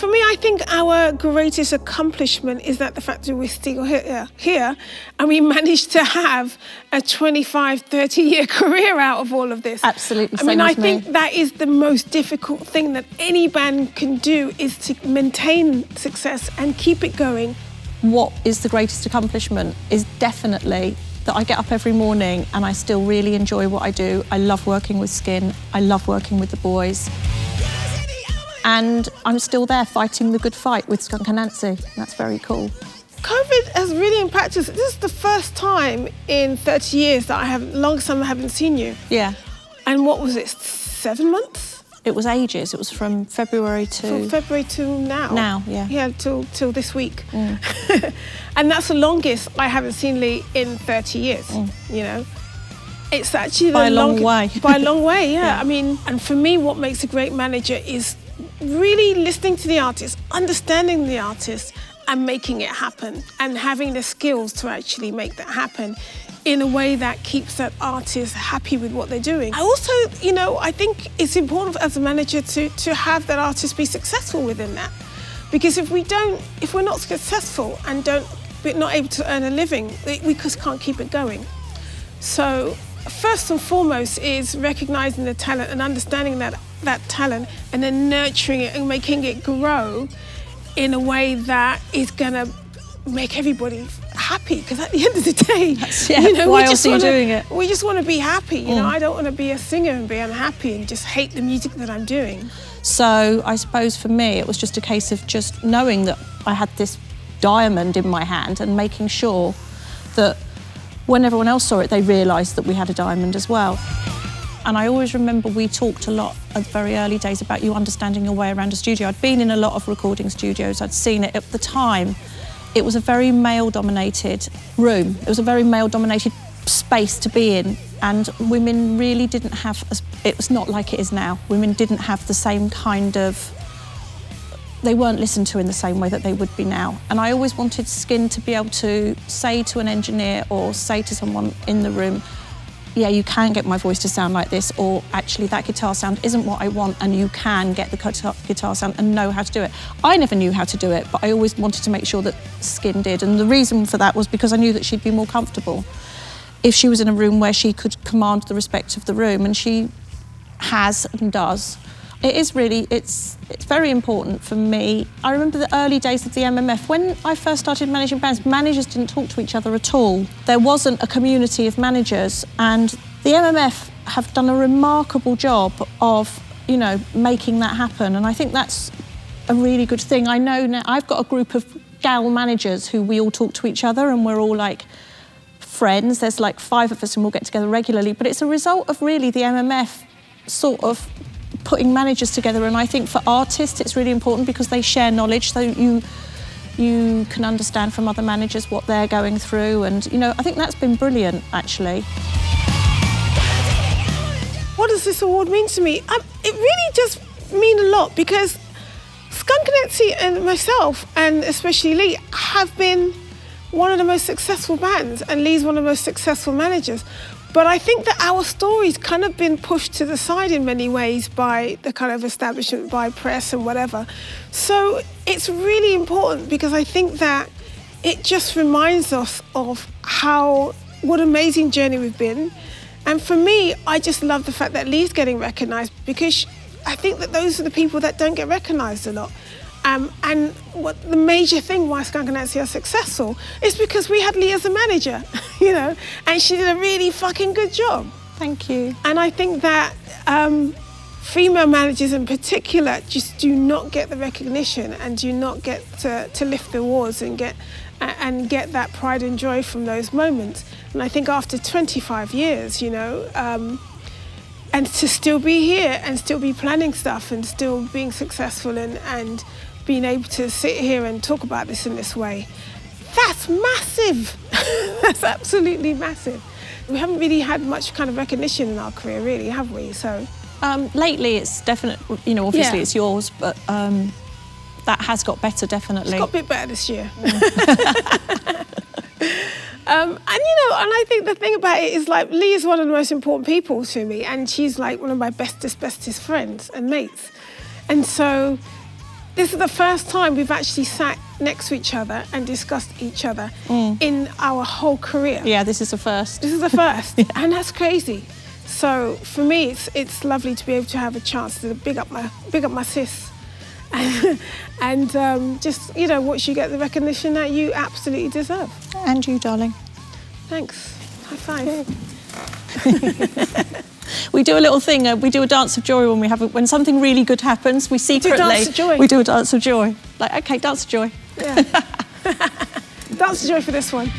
For me, I think our greatest accomplishment is that the fact that we're still here and we managed to have a 25, 30-year career out of all of this. Absolutely. I mean, I think that is the most difficult thing that any band can do, is to maintain success and keep it going. What is the greatest accomplishment is definitely that I get up every morning and I still really enjoy what I do. I love working with Skin. I love working with the boys. And I'm still there fighting the good fight with Skunk Anansie. That's very cool. COVID has really impacted us. This is the first time in 30 years that longest time I haven't seen you. Yeah. And what was it, 7 months? It was ages. It was from February to... From February to now. Now, yeah. Yeah, till this week. And that's the longest I haven't seen Leigh in 30 years, you know. It's actually by a long way. By a long way, yeah. I mean, and for me, what makes a great manager is really listening to the artist, understanding the artist and making it happen, and having the skills to actually make that happen in a way that keeps that artist happy with what they're doing. I also, you know, I think it's important as a manager to have that artist be successful within that. Because if we're not successful and we're not able to earn a living, we just can't keep it going. So first and foremost is recognizing the talent and understanding that talent, and then nurturing it and making it grow in a way that is gonna make everybody happy. Because at the end of the day, you know, why else are you doing it? We just want to be happy. You know, I don't want to be a singer and be unhappy and just hate the music that I'm doing. So I suppose for me, it was just a case of just knowing that I had this diamond in my hand and making sure that when everyone else saw it, they realised that we had a diamond as well. And I always remember we talked a lot at the very early days about you understanding your way around a studio. I'd been in a lot of recording studios, I'd seen it. At the time, it was a very male-dominated room. It was a very male-dominated space to be in, and women really didn't have, it was not like it is now. Women didn't have the same kind of, they weren't listened to in the same way that they would be now. And I always wanted Skin to be able to say to an engineer or say to someone in the room, yeah, you can get my voice to sound like this, or actually that guitar sound isn't what I want, and you can get the guitar sound and know how to do it. I never knew how to do it, but I always wanted to make sure that Skin did. And the reason for that was because I knew that she'd be more comfortable if she was in a room where she could command the respect of the room, and she has and does. It is really, it's very important for me. I remember the early days of the MMF. When I first started managing bands, managers didn't talk to each other at all. There wasn't a community of managers, and the MMF have done a remarkable job of, you know, making that happen. And I think that's a really good thing. I know now I've got a group of gal managers who we all talk to each other, and we're all like friends. There's like 5 of us and we'll get together regularly. But it's a result of really the MMF sort of putting managers together. And I think for artists it's really important because they share knowledge, so you can understand from other managers what they're going through. And, you know, I think that's been brilliant, actually. What does this award mean to me? It really does mean a lot, because Skunk Anansie and myself, and especially Leigh, have been one of the most successful bands, and Leigh's one of the most successful managers. But I think that our story's kind of been pushed to the side in many ways by the kind of establishment, by press and whatever. So it's really important, because I think that it just reminds us of what an amazing journey we've been. And for me, I just love the fact that Leigh's getting recognised, because I think that those are the people that don't get recognised a lot. And what the major thing why Skunk Anansie are successful is because we had Leigh as a manager, you know, and she did a really fucking good job. Thank you. And I think that female managers in particular just do not get the recognition and do not get to lift the awards and get that pride and joy from those moments. And I think after 25 years, you know, and to still be here and still be planning stuff and still being successful and being able to sit here and talk about this in this way, that's massive. That's absolutely massive. We haven't really had much kind of recognition in our career, really, have we? So lately it's definitely, you know, obviously it's yours, but that has got better, definitely. It's got a bit better this year. And you know, and I think the thing about it is, like, Leigh is one of the most important people to me, and she's like one of my bestest friends and mates. And so this is the first time we've actually sat next to each other and discussed each other in our whole career. Yeah, this is the first. This is the first, and that's crazy. So for me, it's lovely to be able to have a chance to big up my sis, and just watch you get the recognition that you absolutely deserve. And you, darling. Thanks. High five. We do a little thing. We do a dance of joy when something really good happens. We secretly dance of joy. We do a dance of joy. Like, okay, dance of joy. Yeah. Dance of joy for this one.